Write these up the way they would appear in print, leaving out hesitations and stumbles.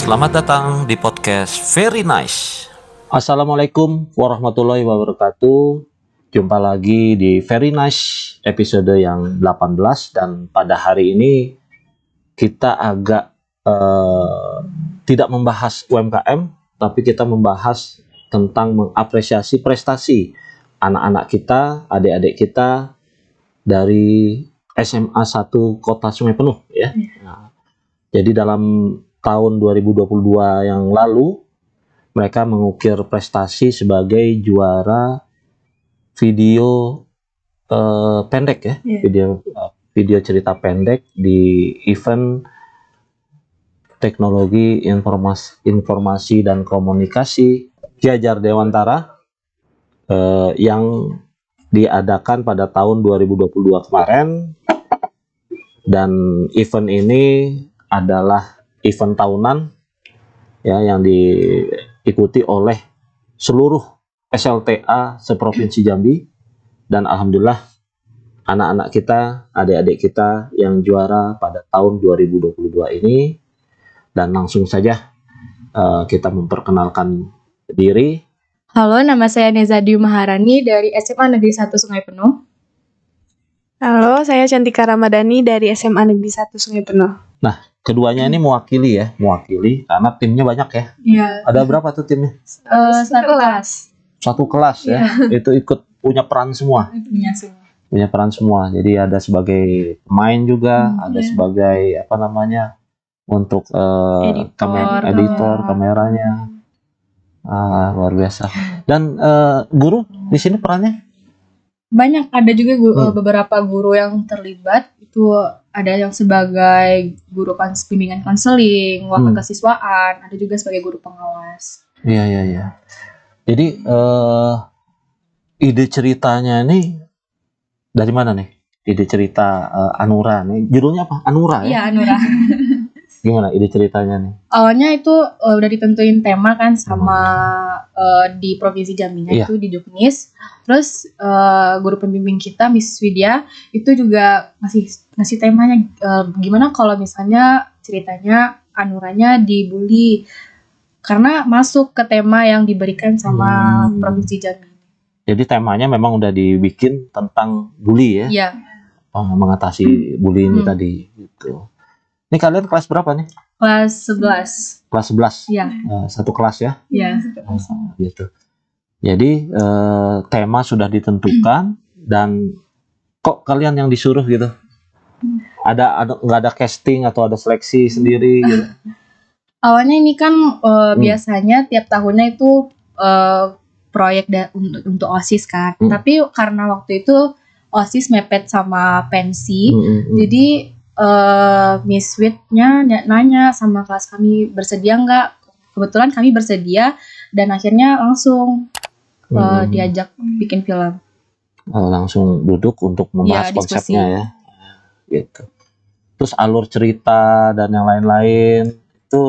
Selamat datang di podcast Very Nice. Assalamualaikum warahmatullahi wabarakatuh. Jumpa lagi di Very Nice episode yang 18 dan pada hari ini kita agak tidak membahas UMKM, tapi kita membahas tentang mengapresiasi prestasi anak-anak kita, adik-adik kita dari SMA 1 Kota Sungai Penuh ya. Nah, jadi dalam tahun 2022 yang lalu mereka mengukir prestasi sebagai juara video pendek ya, video cerita pendek di event teknologi informasi dan komunikasi Jajar Dewantara yang diadakan pada tahun 2022 kemarin. Dan event ini adalah event tahunan ya yang diikuti oleh seluruh SLTA seprovinsi Jambi, dan alhamdulillah anak-anak kita, adik-adik kita yang juara pada tahun 2022 ini. Dan langsung saja kita memperkenalkan diri. Halo, nama saya Nezadiu Maharani dari SMA Negeri 1 Sungai Penuh. Halo, saya Cantika Ramadhani dari SMA Negeri 1 Sungai Penuh. Nah, keduanya ini mewakili karena timnya banyak ya. Iya. Ada berapa tuh timnya? Satu kelas. Satu kelas ya. Itu ikut punya peran semua. Punya peran semua. Jadi ada sebagai pemain juga, ada sebagai untuk editor kameranya. Luar biasa. Dan guru di sini perannya? Banyak, ada juga beberapa guru yang terlibat. Itu ada yang sebagai guru bimbingan konseling, wakil kesiswaan, ada juga sebagai guru pengawas. Iya. Jadi ide ceritanya ini dari mana nih? Ide cerita Anura nih. Judulnya apa? Anura ya? Iya, Anura. Gimana ide ceritanya nih? Awalnya itu udah ditentuin tema kan sama di Provinsi Jambinya, itu di Juknis. Terus guru pembimbing kita Miss Widya itu juga ngasih temanya, gimana kalau misalnya ceritanya Anuranya dibully, karena masuk ke tema yang diberikan sama Provinsi Jambi. Jadi temanya memang udah dibikin tentang bully ya? Iya. Mengatasi bully ini tadi gitu. Ini kalian kelas berapa nih? Kelas 11. Kelas 11? Iya. Satu kelas ya? Iya. Gitu. Jadi tema sudah ditentukan dan kok kalian yang disuruh gitu? Nggak ada casting atau ada seleksi sendiri gitu? Awalnya ini kan biasanya tiap tahunnya itu proyek untuk OSIS kan. Tapi karena waktu itu OSIS mepet sama pensi, jadi Miss Wid-nya nanya sama kelas kami bersedia nggak. Kebetulan kami bersedia dan akhirnya langsung diajak bikin film. Langsung duduk untuk membahas konsepnya ya, gitu. Terus alur cerita dan yang lain-lain itu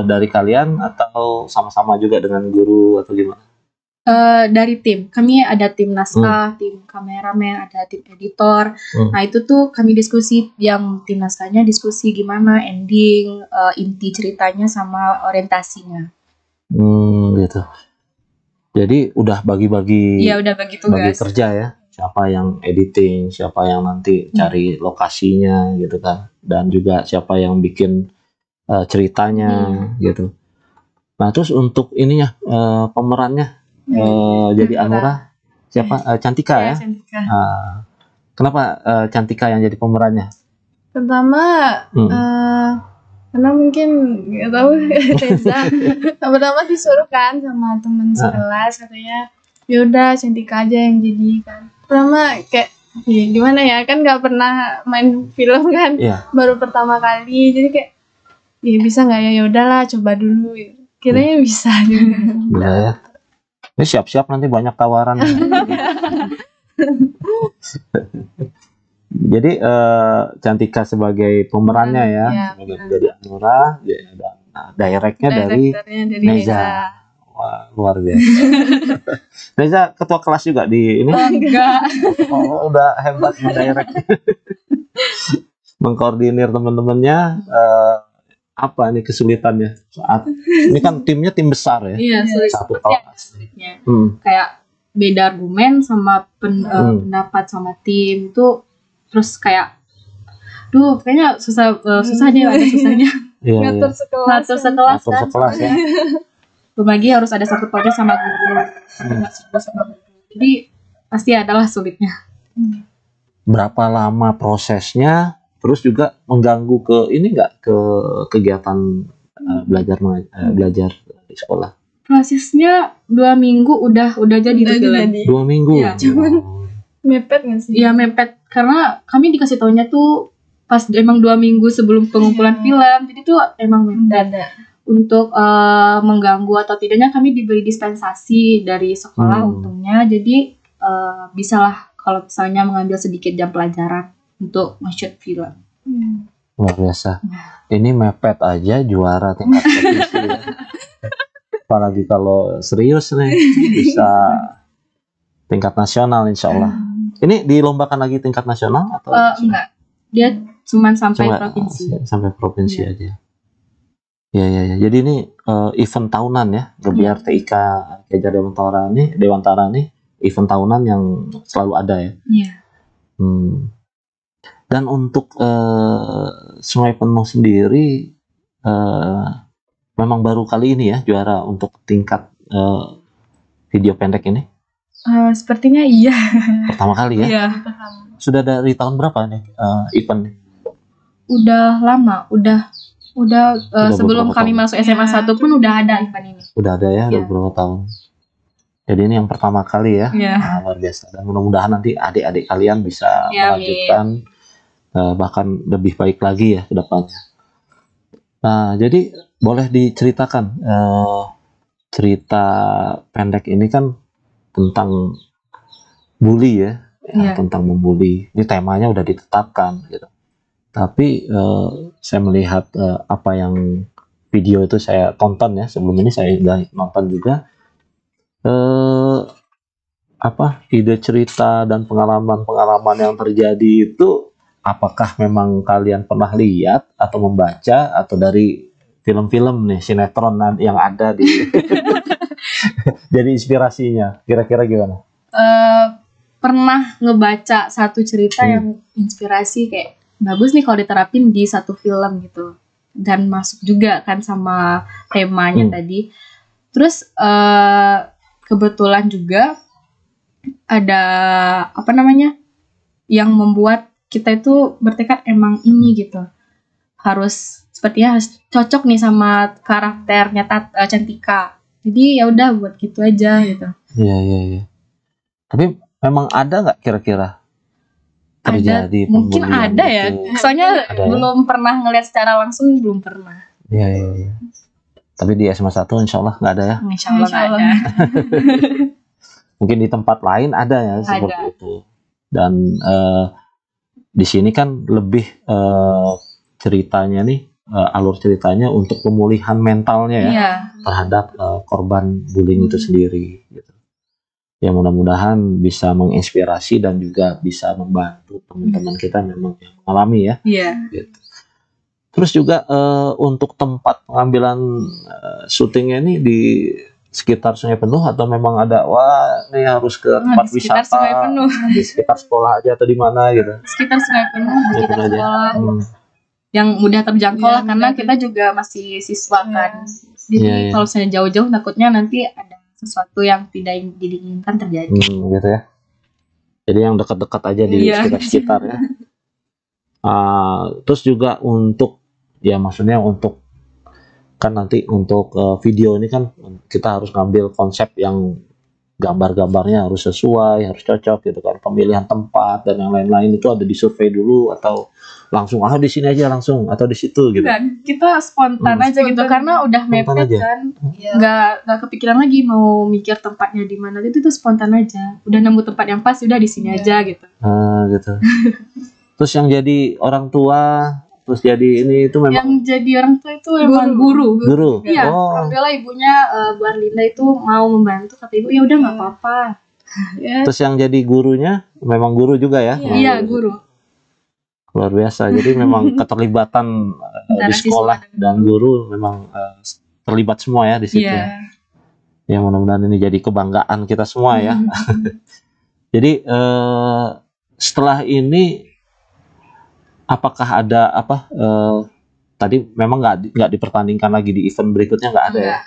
dari kalian atau sama-sama juga dengan guru atau gimana? Dari tim, kami ada tim naskah, tim kameramen, ada tim editor. Nah itu tuh kami diskusi, yang tim naskahnya diskusi gimana ending, inti ceritanya sama orientasinya. Gitu. Jadi udah bagi-bagi. Iya, udah bagi tugas. Bagi kerja ya. Siapa yang editing, siapa yang nanti cari lokasinya gitu kan, dan juga siapa yang bikin ceritanya gitu. Nah terus untuk ininya pemerannya. Jadi Anura siapa? Cantika ya? Cantika. Kenapa Cantika yang jadi pemerannya? Pertama karena mungkin nggak tahu Reza. Pertama disuruh kan sama teman sekelas, katanya yaudah Cantika aja yang jadi kan. Pertama kayak gimana ya, kan nggak pernah main film kan, baru pertama kali, jadi kayak bisa nggak ya, yaudahlah coba dulu. Kiranya bisa juga. Bisa ya. Ini siap-siap nanti banyak tawaran. Jadi Cantika sebagai pemerannya ya, menjadi Anura, dan directnya dari Neza. Wah, luar biasa. Neza ketua kelas juga di ini? Enggak. Oh, udah hebat mendirect. Mengkoordinir teman-temannya. apa nih kesulitannya saat ini kan timnya tim besar ya? Iya, sulit. Satu kelas. Kayak beda argumen sama pendapat sama tim itu, terus kayak, kayaknya susah deh, ada susahnya. Ngatur sekelas ya. Belum lagi harus ada satu project sama guru, jadi pasti adalah sulitnya. Berapa lama prosesnya? Terus juga mengganggu ke ini nggak, ke kegiatan belajar di sekolah? Prosesnya 2 minggu udah jadi tuh film. 2 minggu. Ya. Cuman mepet nggak sih? Iya mepet, karena kami dikasih taunya tuh pas emang 2 minggu sebelum pengumpulan film, jadi tuh emang mepet. Untuk mengganggu atau tidaknya kami diberi dispensasi dari sekolah untungnya, jadi bisalah kalau misalnya mengambil sedikit jam pelajaran untuk nge-shoot film. Luar biasa. Ini mepet aja juara tingkat provinsi ya. Apalagi kalau serius nih bisa tingkat nasional insya Allah. Ini dilombakan lagi tingkat nasional atau? Enggak, dia cuma provinsi. Sampai provinsi aja. Ya. Jadi ini event tahunan ya, Gebiar TIK Kejar Dewantara nih event tahunan yang selalu ada ya. Iya. Dan untuk Sungai Penuh sendiri memang baru kali ini ya juara untuk tingkat video pendek ini? Sepertinya iya. Pertama kali ya? Iya. Sudah dari tahun berapa nih event? Udah lama, udah sebelum kami masuk SMA 1 pun udah ada event ini. Udah ada ya, udah beberapa tahun. Jadi ini yang pertama kali ya. Nah, luar biasa. Dan mudah-mudahan nanti adik-adik kalian bisa melanjutkan bahkan lebih baik lagi ya ke depannya. Nah, jadi boleh diceritakan cerita pendek ini kan tentang bully ya, tentang membuli. Ini temanya udah ditetapkan gitu. Tapi saya melihat apa yang video itu saya tonton ya, sebelum ini saya udah nonton juga. Ide cerita dan pengalaman yang terjadi itu apakah memang kalian pernah lihat atau membaca atau dari film-film nih, sinetron yang ada di jadi inspirasinya kira-kira gimana? Pernah ngebaca satu cerita yang inspirasi kayak bagus nih kalau diterapin di satu film gitu, dan masuk juga kan sama temanya tadi. Terus kebetulan juga ada yang membuat kita itu bertekad emang ini gitu, sepertinya harus cocok nih sama karakternya Cantika. Jadi ya udah buat gitu aja gitu. Iya. Tapi memang ada nggak kira-kira terjadi? Mungkin ada ya. Soalnya belum pernah ngelihat secara langsung, belum pernah. Iya. Tapi di SMA 1 insya Allah nggak ada ya? Insya Allah nggak ada. Mungkin di tempat lain ada ya seperti itu. Dan di sini kan lebih ceritanya nih, alur ceritanya untuk pemulihan mentalnya ya terhadap korban bullying itu sendiri. Gitu. Ya mudah-mudahan bisa menginspirasi dan juga bisa membantu teman-teman kita memang yang mengalami ya. Iya. Gitu. Terus juga untuk tempat pengambilan syutingnya ini di sekitar Sungai Penuh atau memang ada ini harus ke tempat wisata Sungai Penuh. Di sekitar sekolah aja atau di mana gitu? Sekitar Sungai Penuh, di sekitar sekolah yang mudah terjangkau lah, karena kita juga masih siswa kan. Jadi kalau misalnya jauh-jauh takutnya nanti ada sesuatu yang tidak diinginkan terjadi. Gitu ya. Jadi yang dekat-dekat aja di sekitar-sekitar ya. Terus juga untuk maksudnya untuk kan nanti untuk video ini kan kita harus ngambil konsep yang gambar-gambarnya harus sesuai, harus cocok gitu kan. Pemilihan tempat dan yang lain-lain itu ada disurvei dulu atau langsung di sini aja langsung atau di situ gitu. Dan kita spontan aja gitu karena udah mepet kan. Nggak kepikiran lagi mau mikir tempatnya di mana, itu tuh spontan aja. Udah nemu tempat yang pas, udah di sini aja gitu. Gitu. Terus yang jadi orang tua, terus jadi ini itu memang yang jadi orang tua itu memang guru. Iya, alhamdulillah ibunya Bu Arlinda itu mau membantu, kata ibu ya udah nggak apa-apa. Terus yang jadi gurunya memang guru juga ya? Iya, guru. Luar luar biasa. Jadi memang keterlibatan di sekolah dan guru memang terlibat semua ya di situ. Ya mudah-mudahan ini jadi kebanggaan kita semua ya. Jadi setelah ini apakah ada tadi memang nggak dipertandingkan lagi di event berikutnya, nggak ada ya?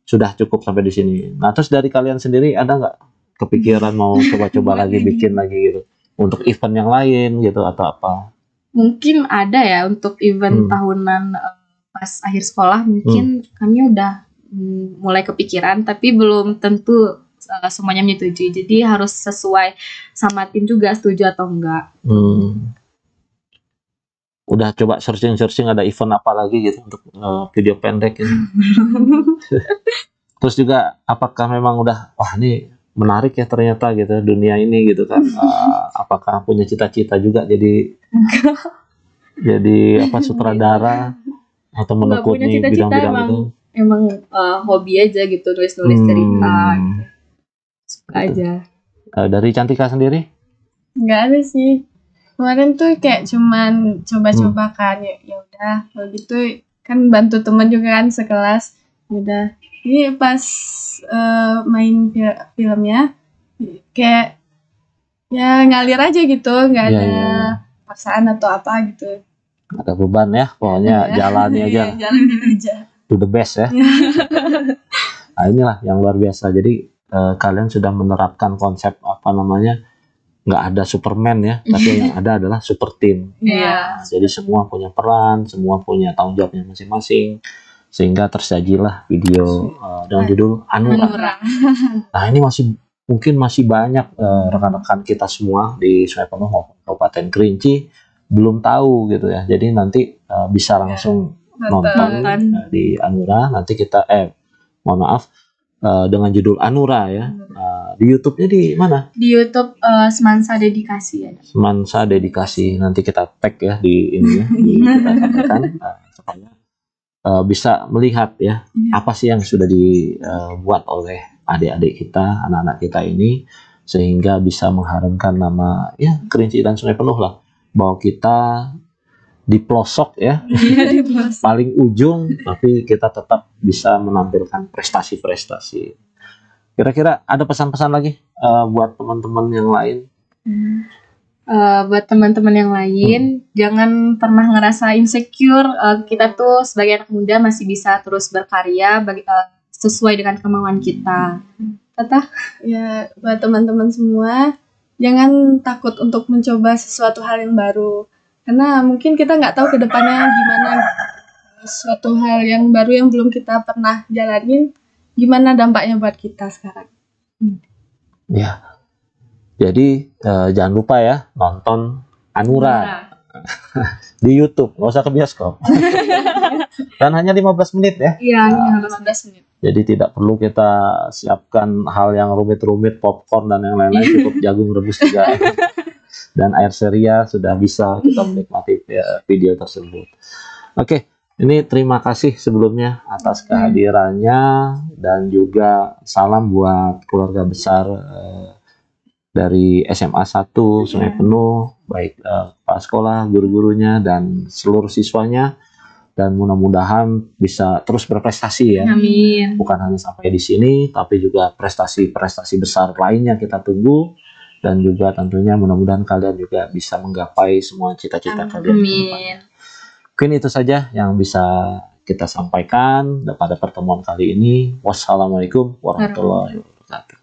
Sudah cukup sampai di sini. Nah terus dari kalian sendiri ada nggak kepikiran mau coba-coba lagi bikin lagi gitu untuk event yang lain gitu atau apa? Mungkin ada ya untuk event tahunan pas akhir sekolah mungkin kami udah mulai kepikiran, tapi belum tentu semuanya menyetujui. Jadi harus sesuai sama tim juga setuju atau enggak. Udah coba searching ada event apa lagi gitu untuk video pendek ini. Terus juga apakah memang udah wah ini menarik ya ternyata gitu dunia ini gitu kan. Apakah punya cita-cita juga jadi sutradara atau menekuni bidang-bidang itu? Emang hobi aja gitu, nulis cerita gitu. Suka aja. Dari Cantika sendiri? Nggak ada sih. Kemarin tuh kayak cuman coba-coba kan, ya udah kalau gitu kan bantu teman juga kan sekelas. Udah. Ini pas main filmnya kayak ya ngalir aja gitu, nggak ada paksaan atau apa gitu. Nggak ada beban ya, pokoknya jalani aja. Jalanin aja. To the best ya. Nah inilah yang luar biasa. Jadi kalian sudah menerapkan konsep nggak ada Superman ya, tapi yang ada adalah super team. Jadi semua punya peran, semua punya tanggung jawabnya masing-masing, sehingga tersajilah video dengan judul Anura. Nah ini mungkin masih banyak rekan-rekan kita semua di Sungai Penuh maupun Kabupaten Kerinci belum tahu gitu ya. Jadi nanti bisa langsung nonton di Anura. Nanti kita dengan judul Anura ya. Di YouTube-nya di mana? Di YouTube Semansa Dedikasi ya. Semansa Dedikasi. Nanti kita tag ya di ini ya, kita sampaikan supaya bisa melihat ya apa sih yang sudah dibuat oleh adik-adik kita, anak-anak kita ini, sehingga bisa mengharumkan nama ya Kerinci dan Sungai Penuh lah, bahwa kita di pelosok ya, paling ujung, tapi kita tetap bisa menampilkan prestasi-prestasi. Kira-kira ada pesan-pesan lagi buat teman-teman yang lain? Buat teman-teman yang lain, jangan pernah ngerasa insecure. Kita tuh sebagai anak muda masih bisa terus berkarya sesuai dengan kemauan kita. Tata? Ya, buat teman-teman semua, jangan takut untuk mencoba sesuatu hal yang baru. Karena mungkin kita nggak tahu ke depannya gimana, suatu hal yang baru yang belum kita pernah jalanin, gimana dampaknya buat kita sekarang. Ya, jadi jangan lupa ya nonton Anura di YouTube, nggak usah ke bioskop. Dan hanya 15 menit ya. Iya, 15 menit. Jadi tidak perlu kita siapkan hal yang rumit-rumit, popcorn dan yang lain-lain, cukup jagung rebus juga. Dan air seria sudah bisa kita menikmati video tersebut. Oke, ini terima kasih sebelumnya atas kehadirannya dan juga salam buat keluarga besar dari SMA 1 Sungai Penuh, baik kepala sekolah, guru-gurunya dan seluruh siswanya, dan mudah-mudahan bisa terus berprestasi ya. Amin. Bukan hanya sampai di sini, tapi juga prestasi-prestasi besar lainnya kita tunggu. Dan juga tentunya mudah-mudahan kalian juga bisa menggapai semua cita-cita kalian. Amin. Mungkin itu saja yang bisa kita sampaikan pada pertemuan kali ini. Wassalamualaikum warahmatullahi wabarakatuh.